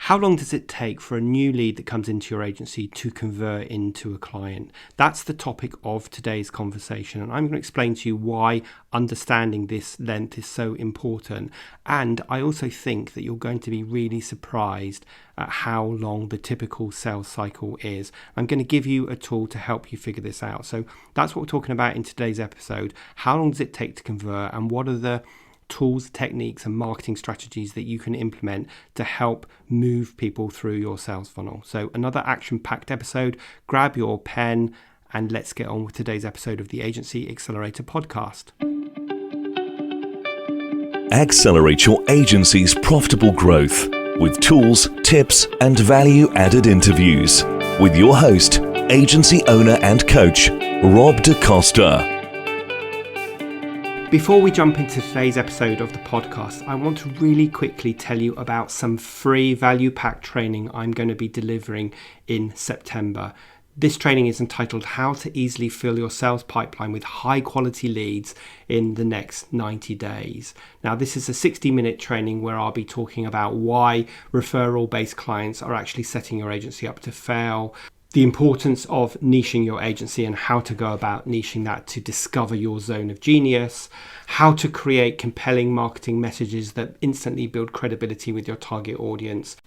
How long does it take for a new lead that comes into your agency to convert into a client? That's the topic of today's conversation, and I'm going to explain to you why understanding this length is so important. And I also think that you're going to be really surprised at how long the typical sales cycle is. I'm going to give you a tool to help you figure this out. So that's what we're talking about in today's episode. How long does it take to convert, and what are the tools, techniques, and marketing strategies that you can implement to help move people through your sales funnel. So another action-packed episode. Grab your pen and let's get on with today's episode of the Agency Accelerator Podcast. Accelerate your agency's profitable growth with tools, tips, and value-added interviews with your host, agency owner and coach, Rob DaCosta. Before we jump into today's episode of the podcast, I want to really quickly tell you about some free value-packed training I'm going to be delivering in September. This training is entitled How to Easily Fill Your Sales Pipeline with High Quality Leads in the Next 90 Days. Now, this is a 60-minute training where I'll be talking about why referral-based clients are actually setting your agency up to fail, the importance of niching your agency and how to go about niching that to discover your zone of genius, how to create compelling marketing messages that instantly build credibility with your target audience.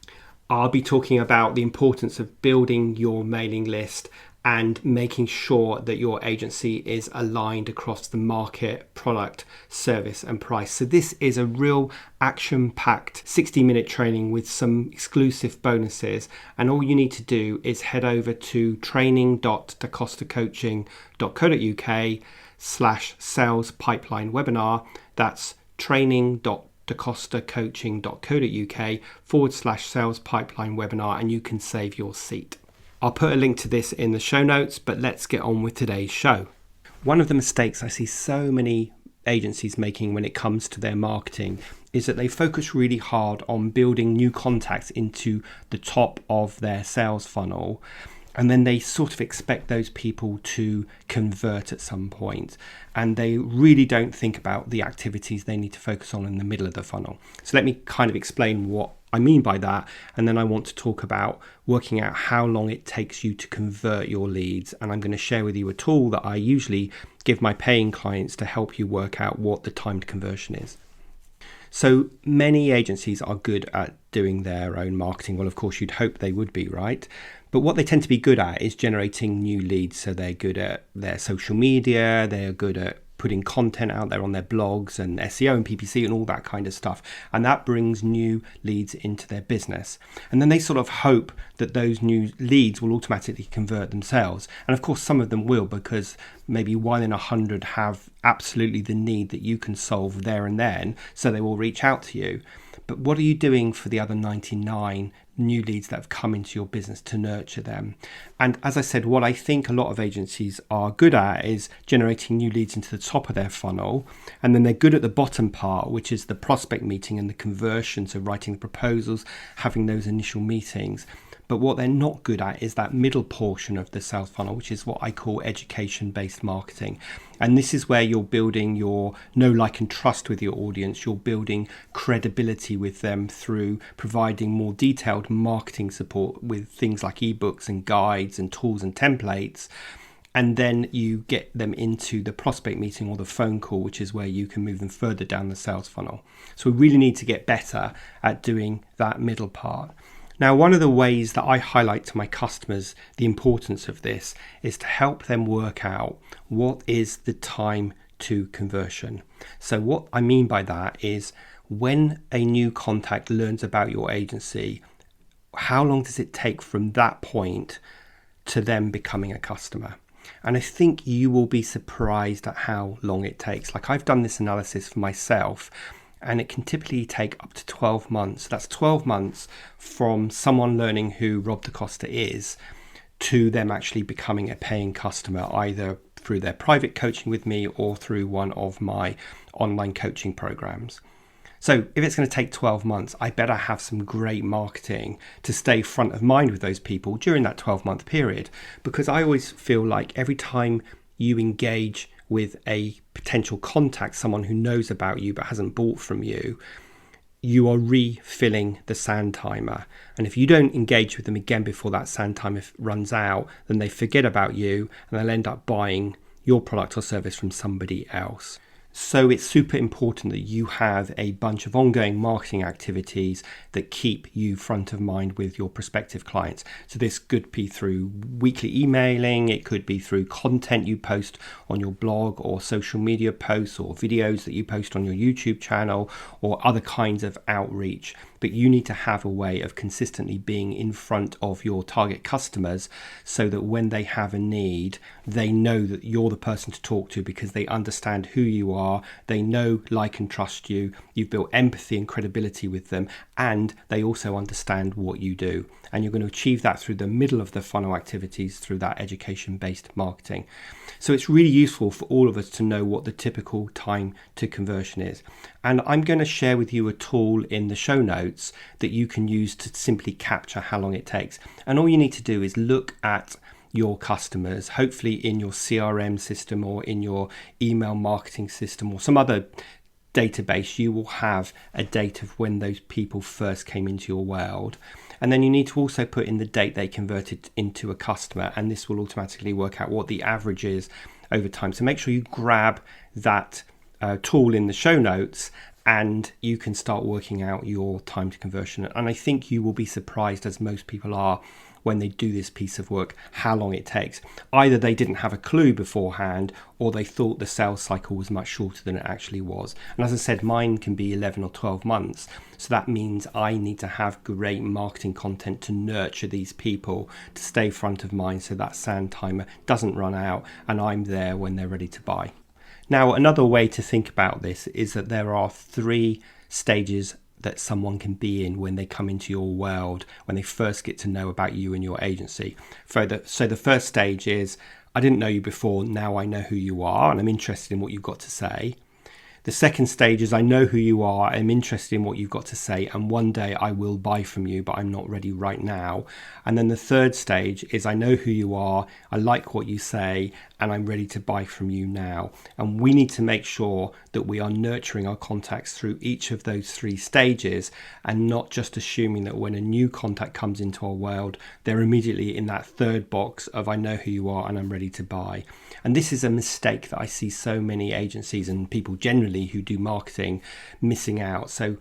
I'll be talking about the importance of building your mailing list and making sure that your agency is aligned across the market, product, service, and price. So this is a real action-packed 60-minute training with some exclusive bonuses. And all you need to do is head over to training.dacostacoaching.co.uk/sales pipeline webinar. That's training.dacostacoaching.co.uk/sales pipeline webinar, and you can save your seat. I'll put a link to this in the show notes, but let's get on with today's show. One of the mistakes I see so many agencies making when it comes to their marketing is that they focus really hard on building new contacts into the top of their sales funnel, and then they sort of expect those people to convert at some point, and they really don't think about the activities they need to focus on in the middle of the funnel. So let me kind of explain what I mean by that, and then I want to talk about working out how long it takes you to convert your leads, and I'm going to share with you a tool that I usually give my paying clients to help you work out what the timed conversion is. So many agencies are good at doing their own marketing. Well, of course, you'd hope they would be, right? But what they tend to be good at is generating new leads. So they're good at their social media, they're good at putting content out there on their blogs and SEO and PPC and all that kind of stuff. And that brings new leads into their business. And then they sort of hope that those new leads will automatically convert themselves. And of course, some of them will, because maybe 1 in 100 have absolutely the need that you can solve there and then. So they will reach out to you. But what are you doing for the other 99 new leads that have come into your business to nurture them? And as I said, what I think a lot of agencies are good at is generating new leads into the top of their funnel. And then they're good at the bottom part, which is the prospect meeting and the conversion. So writing the proposals, having those initial meetings. But what they're not good at is that middle portion of the sales funnel, which is what I call education-based marketing. And this is where you're building your know, like, and trust with your audience. You're building credibility with them through providing more detailed marketing support with things like ebooks and guides and tools and templates. And then you get them into the prospect meeting or the phone call, which is where you can move them further down the sales funnel. So we really need to get better at doing that middle part. Now, one of the ways that I highlight to my customers the importance of this is to help them work out what is the time to conversion. So what I mean by that is when a new contact learns about your agency, how long does it take from that point to them becoming a customer? And I think you will be surprised at how long it takes. Like, I've done this analysis for myself, and it can typically take up to 12 months. That's 12 months from someone learning who Rob DaCosta is to them actually becoming a paying customer, either through their private coaching with me or through one of my online coaching programs. So if it's going to take 12 months, I better have some great marketing to stay front of mind with those people during that 12-month period. Because I always feel like every time you engage with a potential contact, someone who knows about you but hasn't bought from you, you are refilling the sand timer. And if you don't engage with them again before that sand timer runs out, then they forget about you and they'll end up buying your product or service from somebody else. So it's super important that you have a bunch of ongoing marketing activities that keep you front of mind with your prospective clients. So this could be through weekly emailing, it could be through content you post on your blog or social media posts or videos that you post on your YouTube channel or other kinds of outreach. But you need to have a way of consistently being in front of your target customers so that when they have a need, they know that you're the person to talk to because they understand who you are, they know, like and trust you, you've built empathy and credibility with them, and they also understand what you do. And you're going to achieve that through the middle of the funnel activities through that education-based marketing. So it's really useful for all of us to know what the typical time to conversion is. And I'm going to share with you a tool in the show notes that you can use to simply capture how long it takes. And all you need to do is look at your customers, hopefully in your CRM system or in your email marketing system or some other database. You will have a date of when those people first came into your world. And then you need to also put in the date they converted into a customer, and this will automatically work out what the average is over time. So make sure you grab that tool in the show notes and you can start working out your time to conversion. And I think you will be surprised, as most people are, when they do this piece of work, how long it takes. Either they didn't have a clue beforehand or they thought the sales cycle was much shorter than it actually was. And as I said, mine can be 11 or 12 months. So that means I need to have great marketing content to nurture these people, to stay front of mind so that sand timer doesn't run out and I'm there when they're ready to buy. Now, another way to think about this is that there are 3 stages that someone can be in when they come into your world, when they first get to know about you and your agency. So the first stage is, I didn't know you before, now I know who you are and I'm interested in what you've got to say. The second stage is, I know who you are, I'm interested in what you've got to say, and one day I will buy from you, but I'm not ready right now. And then the third stage is, I know who you are, I like what you say, and I'm ready to buy from you now. And we need to make sure that we are nurturing our contacts through each of those 3 stages and not just assuming that when a new contact comes into our world, they're immediately in that third box of I know who you are and I'm ready to buy. And this is a mistake that I see so many agencies and people generally who do marketing missing out. So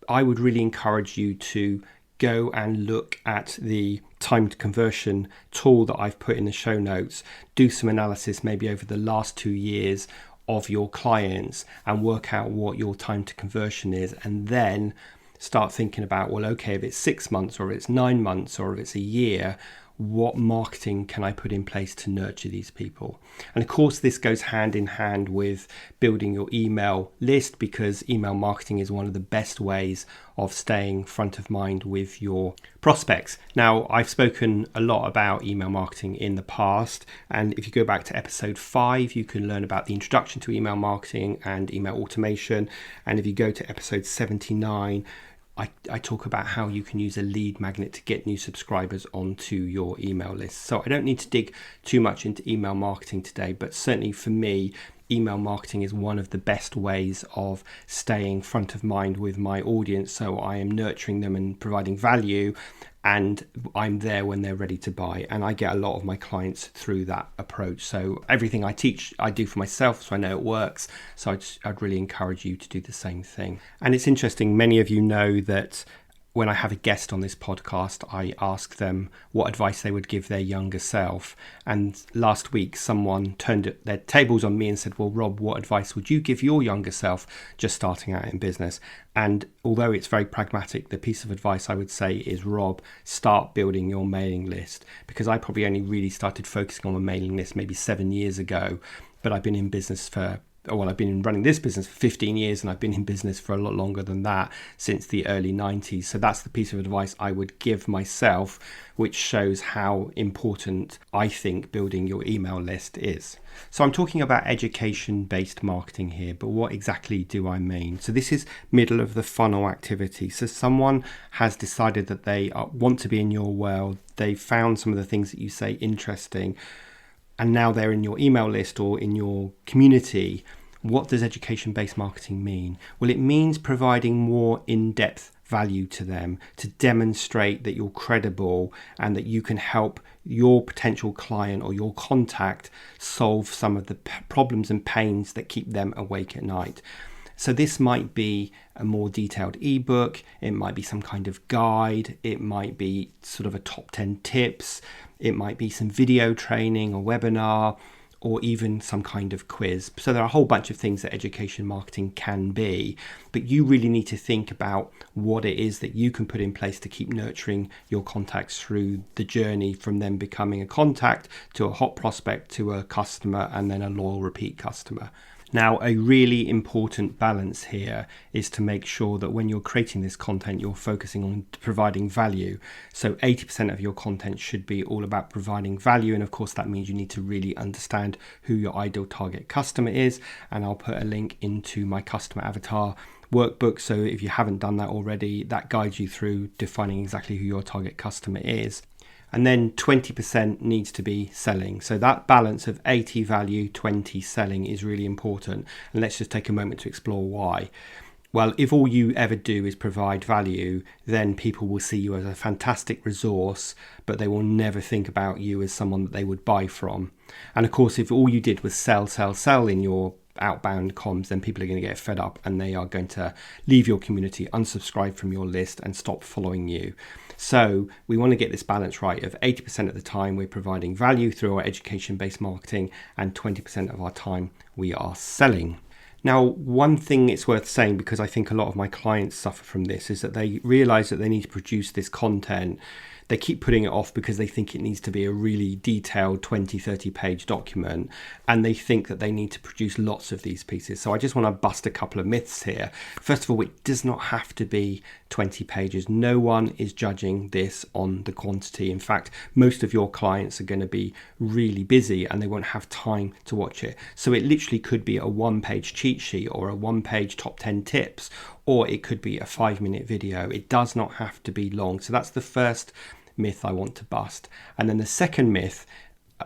I would really encourage you to go and look at the timed conversion tool that I've put in the show notes, do some analysis maybe over the last 2 years of your clients and work out what your time to conversion is, and then start thinking about, well, okay, if it's 6 months or if it's 9 months or if it's a year, what marketing can I put in place to nurture these people? And of course, this goes hand in hand with building your email list, because email marketing is one of the best ways of staying front of mind with your prospects. Now, I've spoken a lot about email marketing in the past, and if you go back to episode 5, you can learn about the introduction to email marketing and email automation. And if you go to episode 79, I talk about how you can use a lead magnet to get new subscribers onto your email list. So I don't need to dig too much into email marketing today, but certainly for me, email marketing is one of the best ways of staying front of mind with my audience. So I am nurturing them and providing value, and I'm there when they're ready to buy. And I get a lot of my clients through that approach. So everything I teach, I do for myself, so I know it works. So I'd really encourage you to do the same thing. And it's interesting, many of you know that when I have a guest on this podcast, I ask them what advice they would give their younger self. And last week, someone turned their tables on me and said, well, Rob, what advice would you give your younger self just starting out in business? And although it's very pragmatic, the piece of advice I would say is, Rob, start building your mailing list. Because I probably only really started focusing on a mailing list maybe 7 years ago, but I've been in business I've been running this business for 15 years, and I've been in business for a lot longer than that, since the early 90s. So that's the piece of advice I would give myself, which shows how important I think building your email list is. So I'm talking about education-based marketing here, but what exactly do I mean? So this is middle of the funnel activity. So someone has decided that they want to be in your world. They found some of the things that you say interesting, and now they're in your email list or in your community. What does education-based marketing mean? Well, it means providing more in-depth value to them to demonstrate that you're credible and that you can help your potential client or your contact solve some of the problems and pains that keep them awake at night. So this might be a more detailed ebook, it might be some kind of guide, it might be sort of a top 10 tips, it might be some video training or webinar, or even some kind of quiz. So there are a whole bunch of things that education marketing can be, but you really need to think about what it is that you can put in place to keep nurturing your contacts through the journey from them becoming a contact to a hot prospect to a customer and then a loyal repeat customer. Now, a really important balance here is to make sure that when you're creating this content, you're focusing on providing value. So 80% of your content should be all about providing value. And of course, that means you need to really understand who your ideal target customer is. And I'll put a link into my customer avatar workbook. So if you haven't done that already, that guides you through defining exactly who your target customer is. And then 20% needs to be selling. So that balance of 80 value, 20 selling is really important. And let's just take a moment to explore why. Well, if all you ever do is provide value, then people will see you as a fantastic resource, but they will never think about you as someone that they would buy from. And of course, if all you did was sell in your outbound comms, then people are going to get fed up and they are going to leave your community, unsubscribe from your list and stop following you. So we want to get this balance right of 80% of the time we're providing value through our education-based marketing and 20% of our time we are selling. Now, one thing it's worth saying, because I think a lot of my clients suffer from this, is that they realize that they need to produce this content. They keep putting it off because they think it needs to be a really detailed 20, 30 page document, and they think that they need to produce lots of these pieces. So I just want to bust a couple of myths here. First of all, it does not have to be 20 pages. No one is judging this on the quantity. In fact, most of your clients are going to be really busy and they won't have time to watch it. So it literally could be a 1-page cheat sheet or a 1-page top 10 tips, or it could be a 5-minute video. It does not have to be long. So that's the first myth I want to bust. And then the second myth,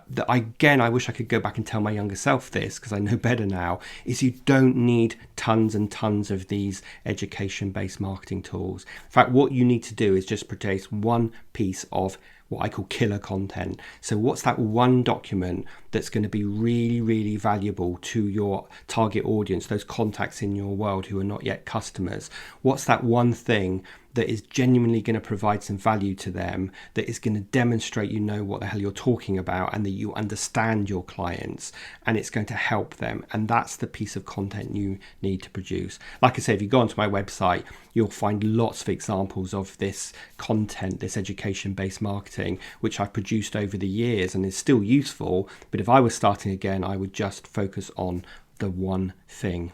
that I wish I could go back and tell my younger self this because I know better now, is you don't need tons and tons of these education-based marketing tools. In fact, what you need to do is just produce one piece of what I call killer content. So what's that one document that's going to be really, really valuable to your target audience, those contacts in your world who are not yet customers? What's that one thing that is genuinely going to provide some value to them, that is going to demonstrate you know what the hell you're talking about and that you understand your clients and it's going to help them? And that's the piece of content you need to produce. Like I say, if you go onto my website, you'll find lots of examples of this content, this education-based marketing, which I've produced over the years and is still useful. But if I was starting again, I would just focus on the one thing.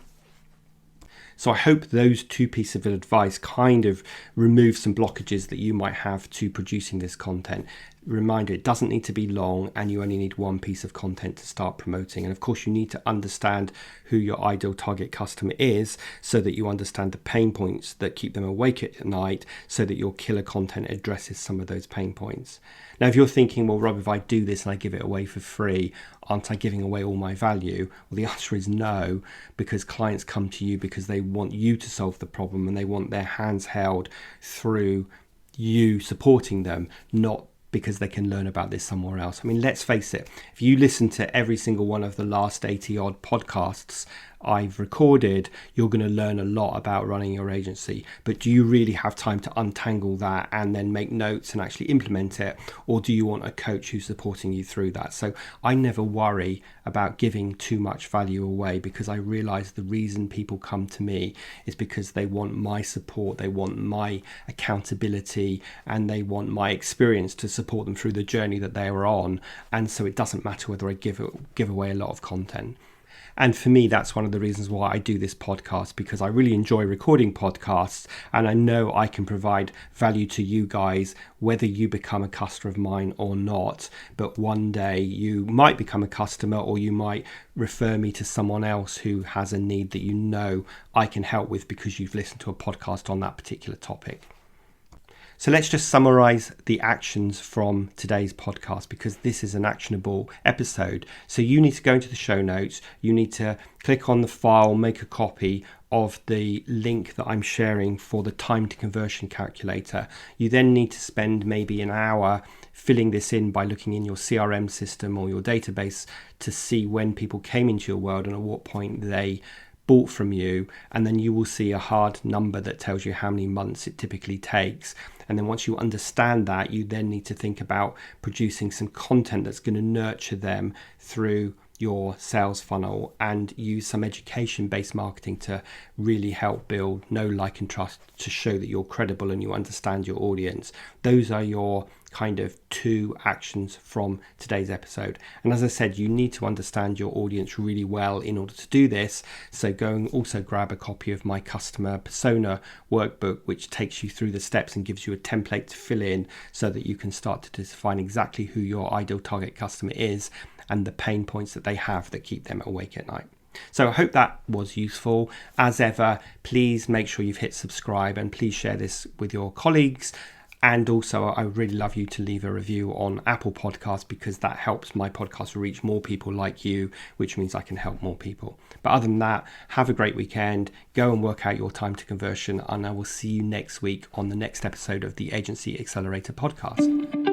So I hope those two pieces of advice kind of remove some blockages that you might have to producing this content. Reminder, it doesn't need to be long and you only need one piece of content to start promoting. And of course, you need to understand who your ideal target customer is so that you understand the pain points that keep them awake at night so that your killer content addresses some of those pain points. Now, if you're thinking, well, Rob, if I do this and I give it away for free, aren't I giving away all my value? Well, the answer is no, because clients come to you because they want you to solve the problem and they want their hands held through you supporting them, not because they can learn about this somewhere else. I mean, let's face it, if you listen to every single one of the last 80 odd podcasts I've recorded, you're going to learn a lot about running your agency. But do you really have time to untangle that and then make notes and actually implement it? Or do you want a coach who's supporting you through that? So I never worry about giving too much value away because I realize the reason people come to me is because they want my support, they want my accountability, and they want my experience to support them through the journey that they are on. And so it doesn't matter whether I give away a lot of content. And for me, that's one of the reasons why I do this podcast, because I really enjoy recording podcasts and I know I can provide value to you guys, whether you become a customer of mine or not. But one day you might become a customer or you might refer me to someone else who has a need that you know I can help with because you've listened to a podcast on that particular topic. So let's just summarize the actions from today's podcast, because this is an actionable episode. So you need to go into the show notes. You need to click on the file, make a copy of the link that I'm sharing for the time to conversion calculator. You then need to spend maybe an hour filling this in by looking in your CRM system or your database to see when people came into your world and at what point they bought from you, and then you will see a hard number that tells you how many months it typically takes. And then once you understand that, you then need to think about producing some content that's going to nurture them through your sales funnel, and use some education-based marketing to really help build know, like and trust, to show that you're credible and you understand your audience. Those are your kind of 2 actions from today's episode. And as I said, you need to understand your audience really well in order to do this. So go and also grab a copy of my customer persona workbook, which takes you through the steps and gives you a template to fill in so that you can start to define exactly who your ideal target customer is and the pain points that they have that keep them awake at night. So I hope that was useful. As ever, please make sure you've hit subscribe, and please share this with your colleagues. And also, I would really love you to leave a review on Apple Podcasts, because that helps my podcast reach more people like you, which means I can help more people. But other than that, have a great weekend. Go and work out your time to conversion, and I will see you next week on the next episode of the Agency Accelerator Podcast.